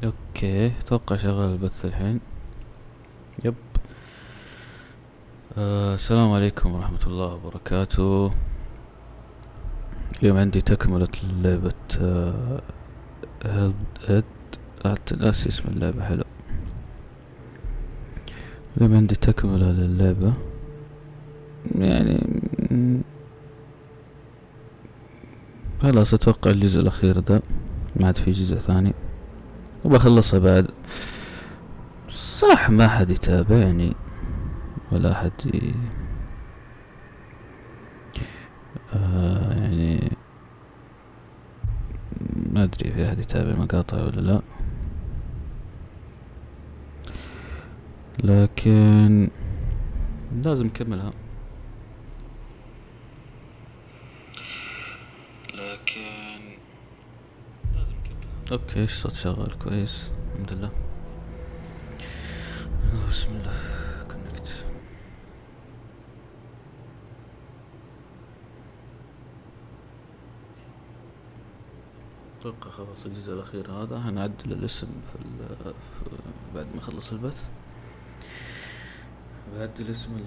اوكي، اتوقع شغال البث الحين. يب. السلام عليكم ورحمة الله وبركاته. اليوم عندي تكملة لعبة هيلبليد. ناسي اسم اللعبة. حلو. اليوم عندي تكملة للعبة، يعني خلاص اتوقع الجزء الاخير ده ما عاد في جزء ثاني وبخلصها بعد. صح، ما حد يتابعني ولا احد يعني ما ادري في احد يتابع مقاطع ولا لا، لكن لازم نكملها. اوكي، ايش صوت شغال كويس الحمد لله. بسم الله. كونكت. اتوقع خلاص الجزء الاخير هذا هنعدل الاسم بعد ما اخلص البث. بعدل اسم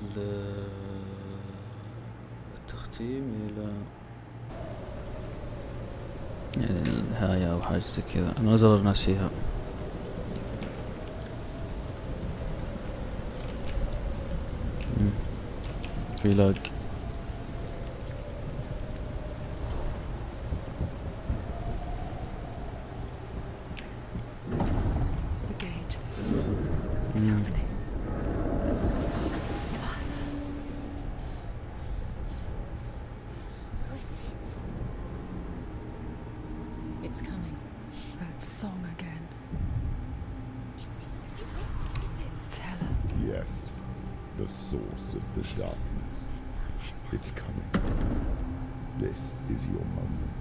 التختيم الى يعني النهاية او حاجة زي كذا. انا ازرر ناسيها. في لاج. The source of the darkness. It's coming. This is your moment.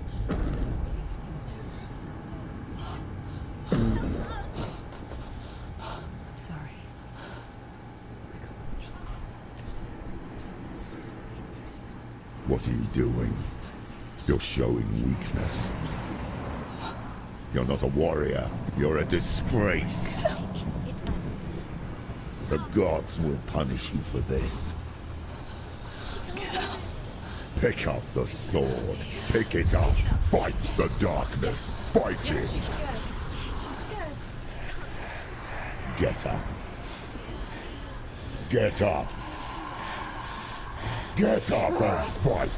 I'm sorry. What are you doing? You're showing weakness. You're not a warrior. You're a disgrace. The gods will punish you for this. Pick up the sword. Pick it up. Fight the darkness. Fight it. Get up. Get up. Get up and fight.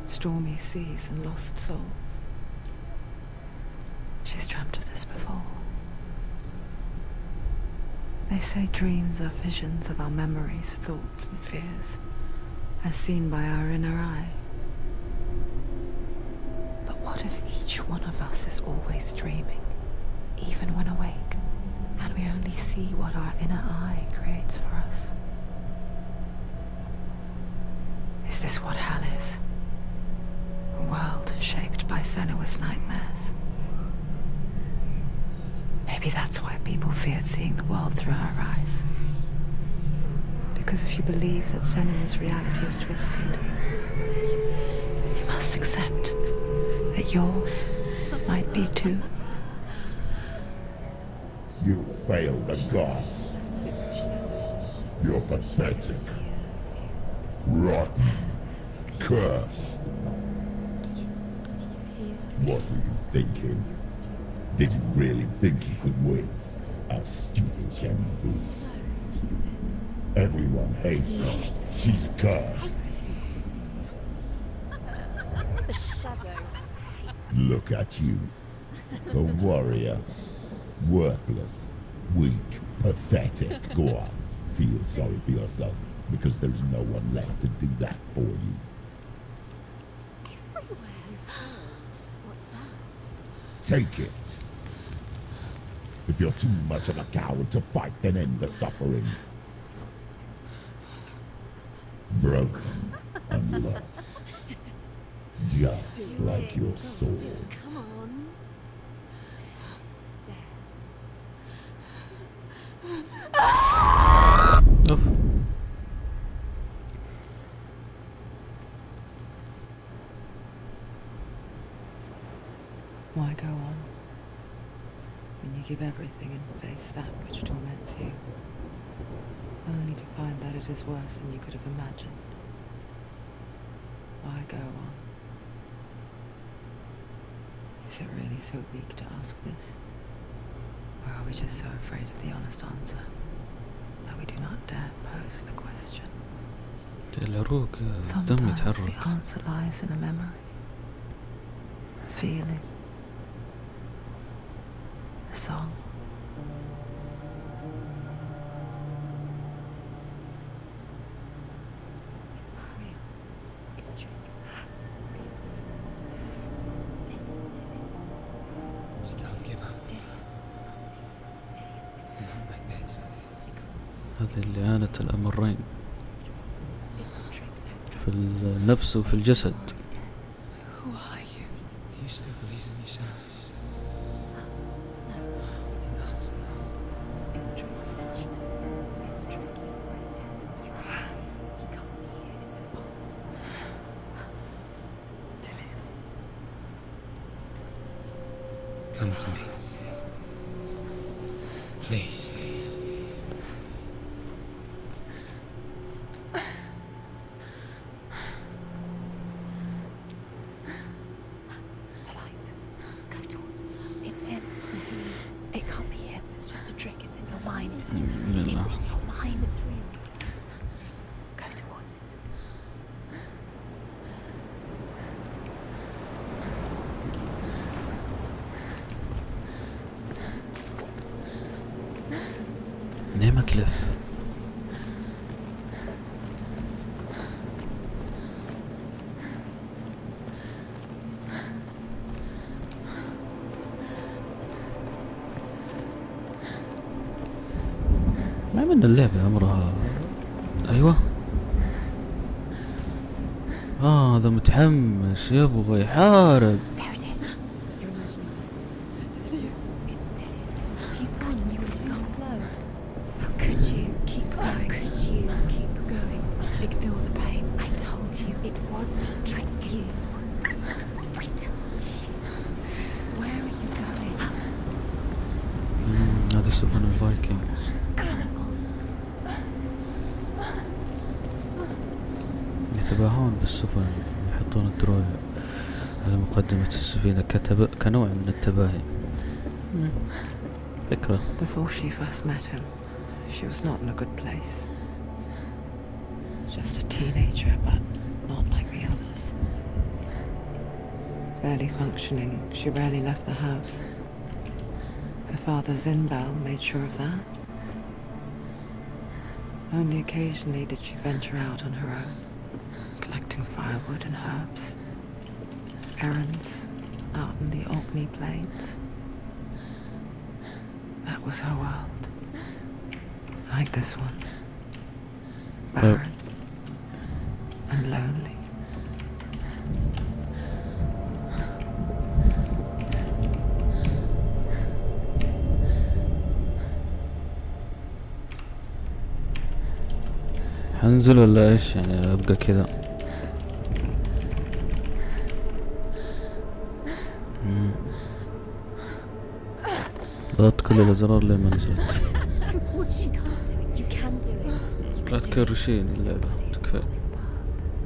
Stormy seas and lost souls. She's dreamt of this before. They say dreams are visions of our memories, thoughts and fears, as seen by our inner eye. But what if each one of us is always dreaming, even when awake, and we only see what our inner eye creates for us? Is this what hell is? A world shaped by Senua's nightmares. Maybe that's why people feared seeing the world through her eyes. Because if you believe that Senua's reality is twisted, you must accept that yours might be too. You failed the gods. You're pathetic. Rotten. Cursed. What were you thinking? Did you really think you could win? How stupid can you be? Everyone hates her. She's cursed. The shadow. Look at you. A warrior. Worthless. Weak. Pathetic. Go on. Feel sorry for yourself, because there is no one left to do that for you. What's that? Take it. If you're too much of a coward to fight, then end the suffering. Broken and lost. just like your soul. Come on. اوف. Why go on when you give everything and face that which torments you, only to find that it is worse than you could have imagined? Why go on? Is it really so weak to ask this? Or are we just so afraid of the honest answer that we do not dare pose the question? العروق الدم Sometimes يتحرك. the answer lies in a memory, a feeling, a song. It's not real. It's a trick. It's not real. Listen to me. Don't give up. It's Not like this. هذه الإعانة الأمرين It's a trick. Don't في النفس وفي الجسد. Who are you? Do you still believe in yourself? No, it's not. It's a trick. It's a trick. He's already dead. He can't be here. It's impossible. Come to me. Please. The light. Go towards the light. It's him. It can't be him. It's just a trick. It's in your mind. It's in your mind. It's real. Go towards it. ليه ما تلف؟ ما من اللعبة عمرها. ايوه. هذا متحمس يبغى يحارب. There it is. You're imagining this. It's dead. He's gone. You were so slow. How could you? Keep going. How could you? Keep going. Ignore the pain. I told you. It was to trick you. I told you. Where are you going? هذا سفن الفايكنجز. يتباهون بالسفن، يحطون الدروع على مقدمة السفينة كنوع من التباهي. فكرة. Before she first met him, she was not in a good place. Just a teenager, but not like the others. Barely functioning, she rarely left the house. Her father Zinbal made sure of that. Only occasionally did she venture out on her own, collecting firewood and herbs. Errands out in the Orkney Plains. That was her world. Like this one. Barren and lonely. حنزل ولا ايش يعني ابقى كذا؟ ضغطت كل الازرار لين ما نزلت. You can't do it. You can do it. You لا can do it. تكرشين اللعبة تكفى.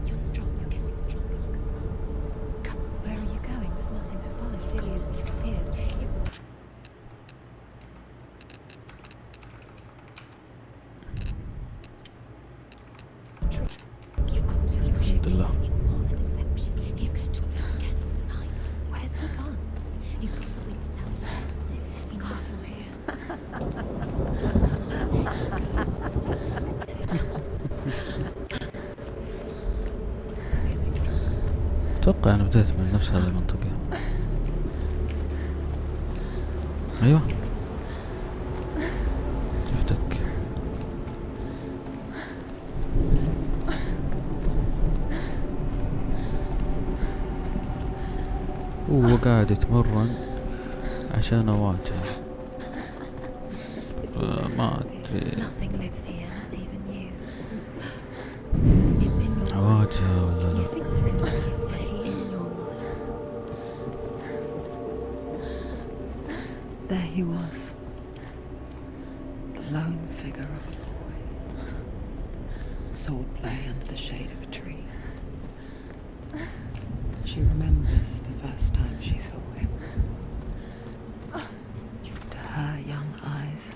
You're strong. You're getting stronger. Come. Where are you going? There's nothing to follow. Dillian's disappeared. It was. You've got to push it. الحمد لله. It's all a deception. He's going to appear again as a sign. Where's he gone? He's got something to tell you, hasn't he? He knows you're here. اتوقع انا بديت من نفس هذه المنطقة. ايوه شفتك. وهو قاعد يتمرن عشان أواجهه. ما أدري Nothing lives here, not even you. It's in your أواجهه ولا You لا. think you can see it, but it's in your mind. There he was, the lone figure of a boy. Sword play under the shade of a tree. She remembers the first time she saw him. To her young eyes,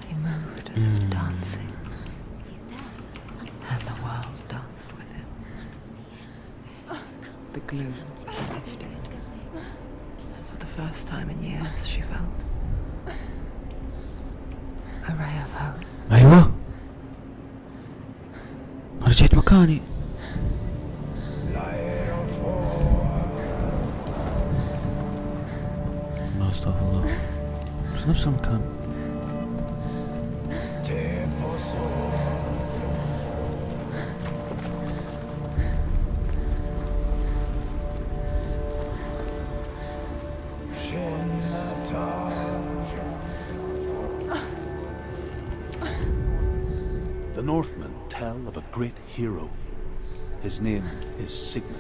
he moved as if dancing, He's there. and the world danced with him. The gloom lifted, and for the first time in years she felt a ray of hope. أيوة رجعت مكاني. لا استغفر الله، بس نفس المكان. The Northmen tell of a great hero. His name is Sigmund.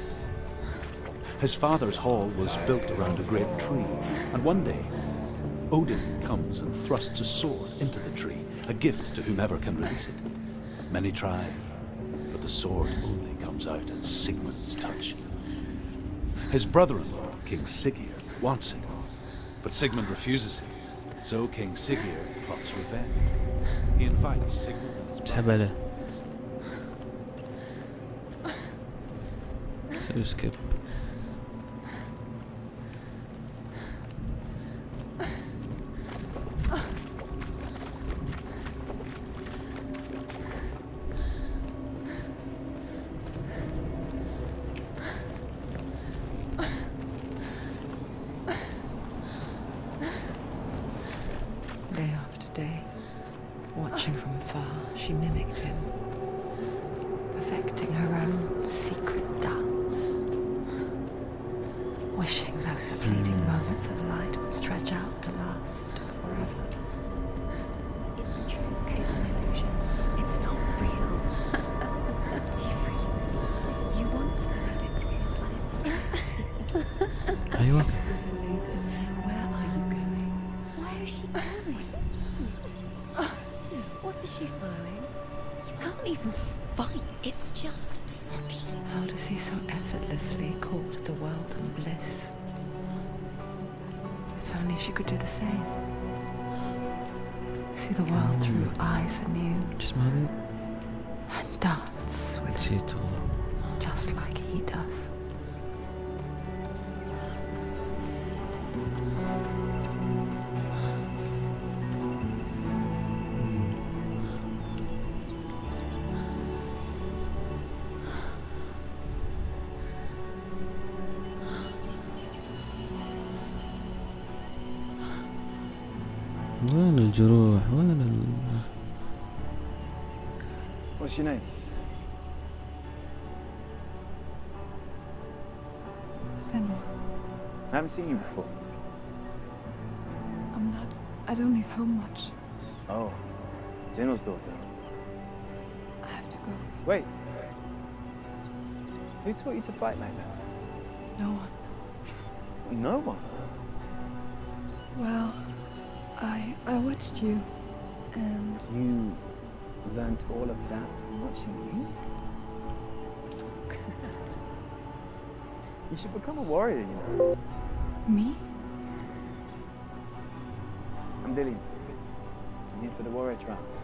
His father's hall was built around a great tree, and one day Odin comes and thrusts a sword into the tree, a gift to whomever can release it. Many try, but the sword only comes out at Sigmund's touch. His brother-in-law, King Siggeir, wants it, but Sigmund refuses him, so King Siggeir plots revenge. He invites Sigmund and his اسحب عليه. سوي سكيب. Day after day, watching from afar, she mimicked him, perfecting her own secret dance, wishing those fleeting moments of light would stretch out to last forever. It's a trick. It's an illusion. It's not real. Do you really believe it's real? You want to believe it's real, but it's not. أيوة Where are you going? Where is she going? What is she following? You can't even fight. It's just deception. How does he so effortlessly court the world and bliss? If only she could do the same. See the world through eyes anew اسمها ذي and dance with it نسيت والله. just like he does. وين الجروح؟ وين What's your name? Senwa, I haven't seen you before. I don't leave home much. Oh, Zeno's daughter. I have to go. Wait. Who taught you to fight like that? No one. No one. Well, I watched you, and You learnt all of that from watching me? You should become a warrior, you know. me? I'm Dillian. I'm here for the warrior trials.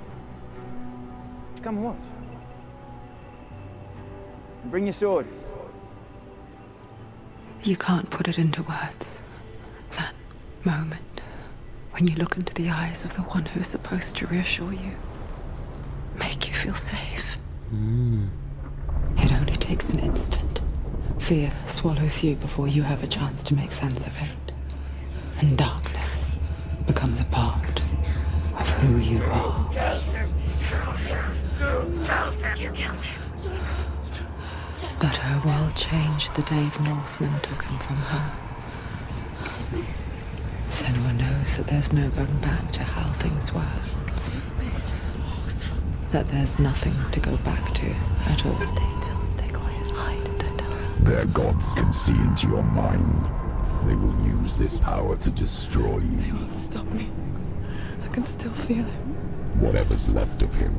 Just come and watch. And bring your sword. You can't put it into words. That moment when you look into the eyes of the one who is supposed to reassure you, make you feel safe. It only takes an instant. Fear swallows you before you have a chance to make sense of it. And darkness becomes a part of who you are. But her world changed the day the Northmen took him from her. Senua knows that there's no going back to how things were. That there's nothing to go back to at all. Stay still, stay quiet, hide, don't tell her. Their gods can see into your mind. They will use this power to destroy They you. won't stop me. I can still feel it. Whatever's left of him,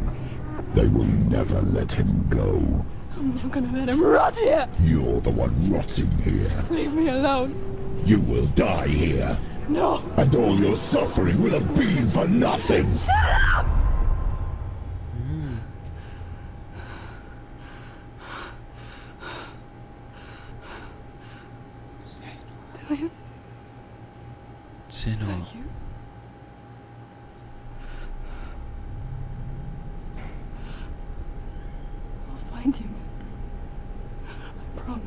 they will never let him go. I'm not gonna let him rot here. You're the one rotting here. Leave me alone. You will die here. No. And all your suffering will have been for nothing. Dillion, is Senua. that you? I'll find you. I promise.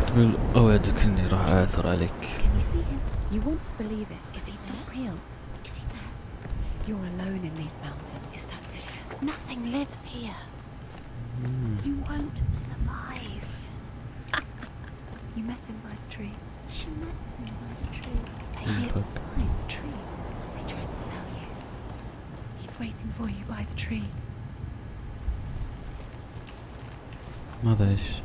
تقول أوعدك إني راح أعثر عليك. Can you see him? You want to believe it. Is he not real? Is he there? You're alone in these mountains. Is that it? Nothing lives here. You won't survive. You met him by the tree. She met him by the tree. Maybe it's a sign, the tree. What's he trying to tell you? He's waiting for you by the tree. ماذا إيش؟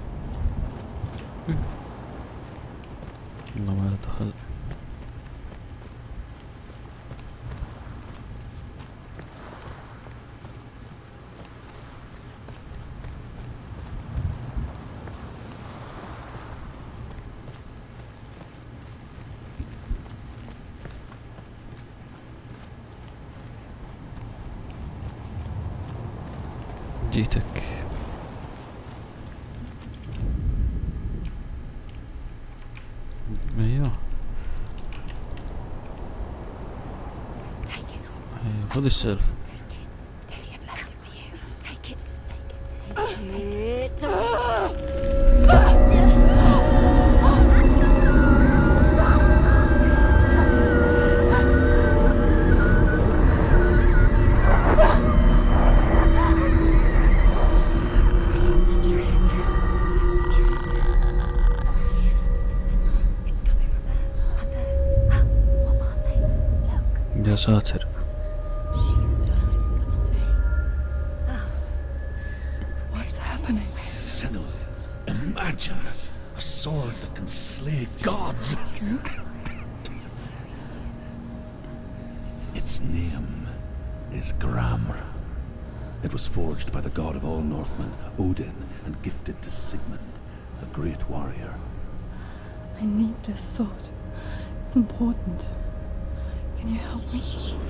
والله ما له دخل. جيتك. ايوه خذ السالفة. Dillion left it for you. Take it. Take it. It's coming from there. And there. What are they? Look. يا ساتر. She started something. What's happening? Senua, imagine a sword that can slay gods. Its name is Gramr. It was forged by the god of all Northmen, Odin, and gifted to Sigmund, a great warrior. I need this sword. It's important. Can you help me?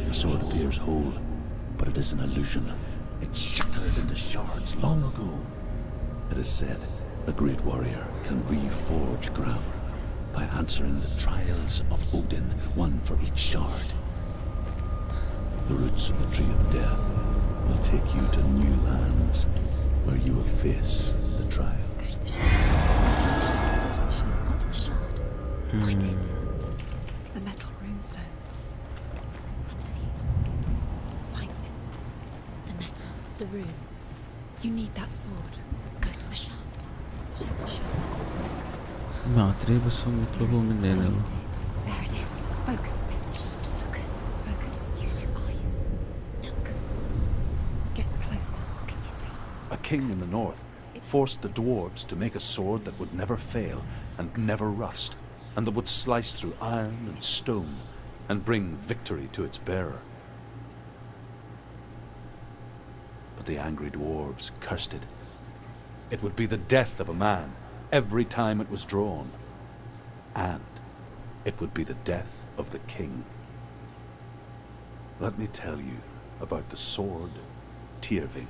The sword appears whole, but it is an illusion. It shattered into shards long ago. It is said a great warrior can reforge Gramr by answering the trials of Odin, one for each shard. The roots of the Tree of Death will take you to new lands where you will face the trial. What's the shard? Find it. It's the metal runestones. It's in front of you. Find it. The metal. The runes. You need that sword. Go to the shard. Find the shards. ما أدري بس هم يطلبون مني أنا. Find it. There it is. Focus. Where's the shard? Focus. Focus. Use your eyes. Look. Get closer. What can you see? A king in the north forced the dwarves to make a sword that would never fail and never rust, and that would slice through iron and stone and bring victory to its bearer. But the angry dwarves cursed it. It would be the death of a man every time it was drawn, and it would be the death of the king. Let me tell you about the sword Tyrving.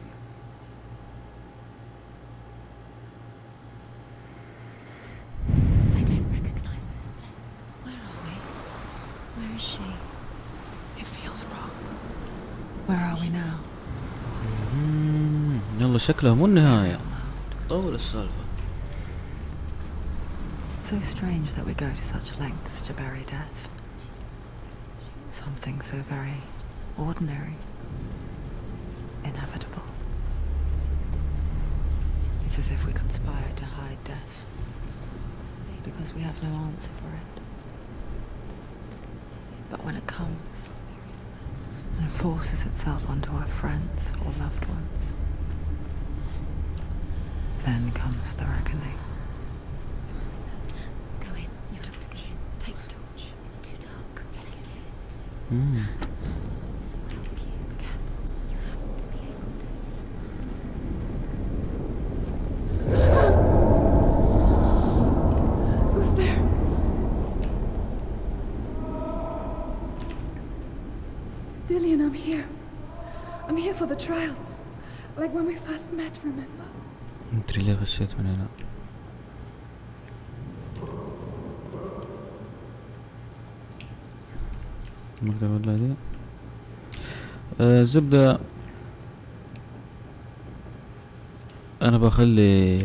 I don't recognize this place. Where are we? Where is she? It feels wrong. Where are we now? يلا شكلها مو النهاية. طول السالفة. So strange that we go to such lengths to bury death. Something so very ordinary, inevitable. It's as if we conspire to hide death, because we have no answer for it. But when it comes, and it forces itself onto our friends or loved ones, then comes the reckoning. Go in. You have to go in. Take the torch. It's too dark. Take it. This will help you. Careful. You have to be able to see. Who's there? Dillian, I'm here. I'm here for the trials. Like when we first met, remember? مدري ليه غشيت من هنا. ما اقدر اقول دي. زبدة انا بخلي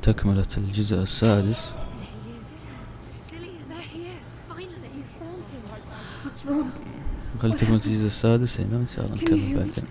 تكملة الجزء السادس. There he is. Dillian, there he is. Finally. You found him. What's wrong? بخلي تكملة الجزء السادس هنا ان شاء الله Can you نكمل hear me? بعدين.